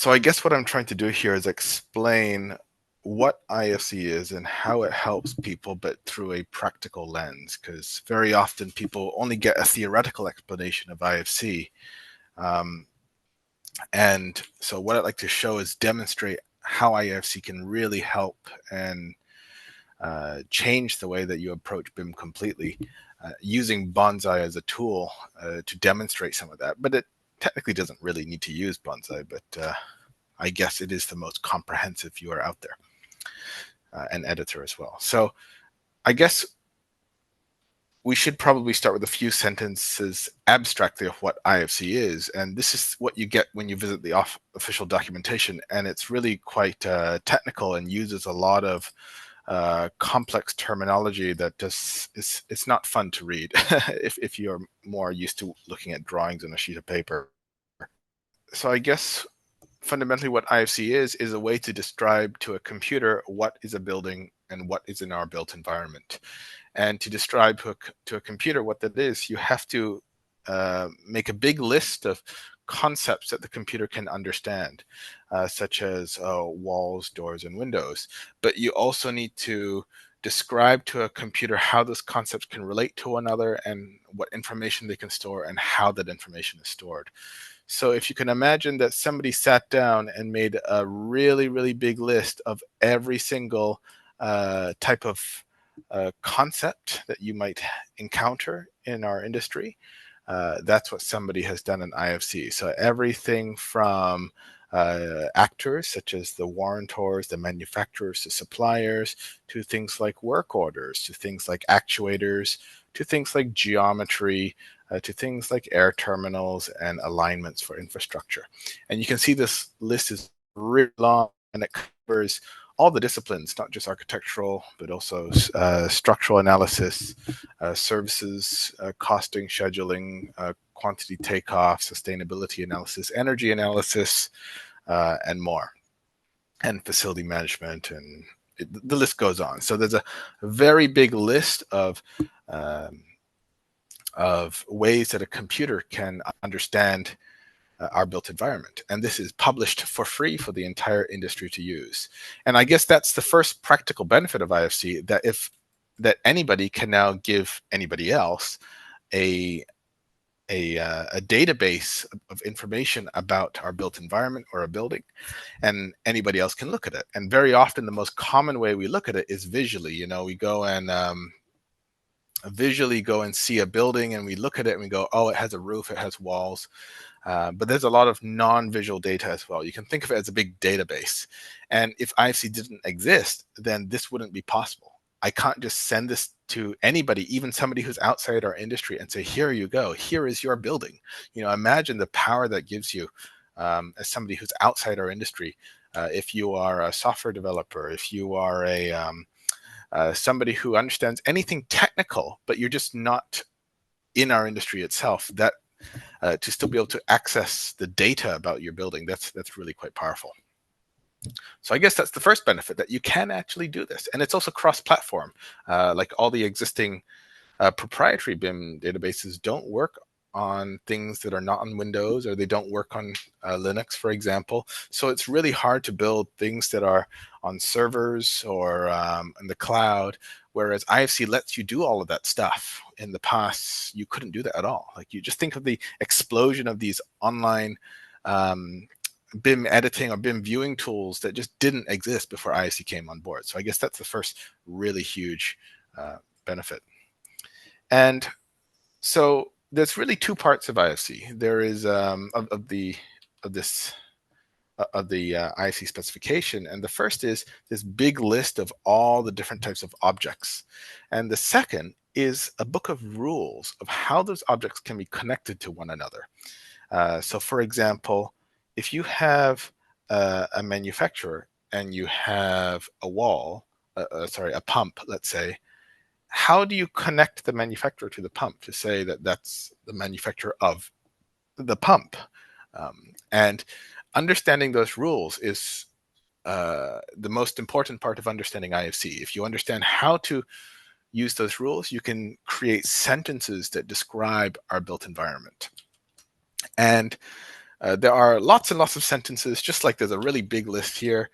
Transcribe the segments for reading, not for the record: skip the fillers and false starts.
So I guess what I'm trying to do here is explain what IFC is and how it helps people, but through a practical lens, because very often people only get a theoretical explanation of IFC. And so what I'd like to show is demonstrate how IFC can really help and change the way that you approach BIM completely, using Bonsai as a tool to demonstrate some of that. But it technically doesn't really need to use Bonsai, but I guess it is the most comprehensive viewer out there, and editor as well. So I guess we should probably start with a few sentences abstractly of what IFC is. And this is what you get when you visit the official documentation. And it's really quite technical and uses a lot of complex terminology that just it's not fun to read if you're more used to looking at drawings on a sheet of paper. So I guess fundamentally what IFC is a way to describe to a computer what is a building and what is in our built environment. And to describe to a computer what that is, you have to make a big list of concepts that the computer can understand, such as walls, doors, and windows. But you also need to describe to a computer how those concepts can relate to one another and what information they can store and how that information is stored. So if you can imagine that somebody sat down and made a really, really big list of every single type of concept that you might encounter in our industry, that's what somebody has done in IFC. So everything from actors such as the warrantors, the manufacturers, the suppliers, to things like work orders, to things like actuators, to things like geometry, to things like air terminals and alignments for infrastructure. And you can see this list is really long and it covers all the disciplines, not just architectural, but also structural analysis, services, costing, scheduling, quantity takeoff, sustainability analysis, energy analysis, and more, and facility management, and the list goes on. So there's a very big list of ways that a computer can understand our built environment. And this is published for free for the entire industry to use. And I guess that's the first practical benefit of IFC, that anybody can now give anybody else a database of information about our built environment or a building, and anybody else can look at it. And very often the most common way we look at it is visually. You know, we go and visually go and see a building and we look at it and we go, oh, it has a roof, it has walls. But there's a lot of non-visual data as well. You can think of it as a big database. And if IFC didn't exist, then this wouldn't be possible. I can't just send this to anybody, even somebody who's outside our industry, and say, here you go, here is your building. You know, imagine the power that gives you as somebody who's outside our industry. If you are a software developer, if you are somebody who understands anything technical, but you're just not in our industry itself, that to still be able to access the data about your building, that's really quite powerful. So I guess that's the first benefit, that you can actually do this. And it's also cross-platform. Like all the existing proprietary BIM databases don't work on things that are not on Windows, or they don't work on Linux, for example. So it's really hard to build things that are on servers or in the cloud, whereas IFC lets you do all of that stuff. In the past, you couldn't do that at all. Like, you just think of the explosion of these online BIM editing or BIM viewing tools that just didn't exist before IFC came on board. So I guess that's the first really huge benefit. And so there's really two parts of IFC. There is of the IFC specification, and the first is this big list of all the different types of objects, and the second is a book of rules of how those objects can be connected to one another. So, for example, if you have a manufacturer and you have a wall, a pump, let's say, how do you connect the manufacturer to the pump to say that that's the manufacturer of the pump? And understanding those rules is the most important part of understanding IFC. If you understand how to use those rules, you can create sentences that describe our built environment. And There are lots and lots of sentences, just like there's a really big list here.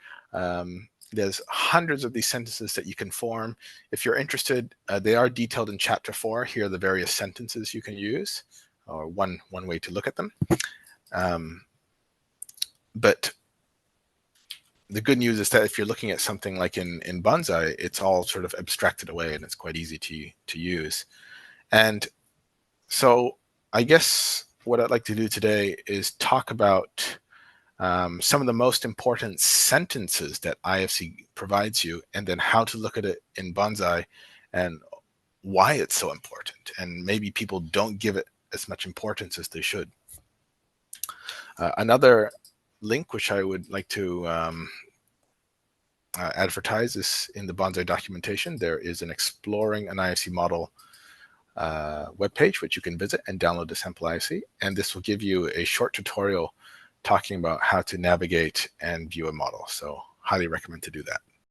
There's hundreds of these sentences that you can form. If you're interested, they are detailed in chapter 4. Here are the various sentences you can use, or one way to look at them. But the good news is that if you're looking at something like in Bonsai, it's all sort of abstracted away and it's quite easy to use. And so I guess what I'd like to do today is talk about some of the most important sentences that IFC provides you, and then how to look at it in Bonsai and why it's so important. And maybe people don't give it as much importance as they should. Another link which I would like to advertise is in the Bonsai documentation. There is an Exploring an IFC Model webpage which you can visit and download the sample IFC, and this will give you a short tutorial talking about how to navigate and view a model. So highly recommend to do that.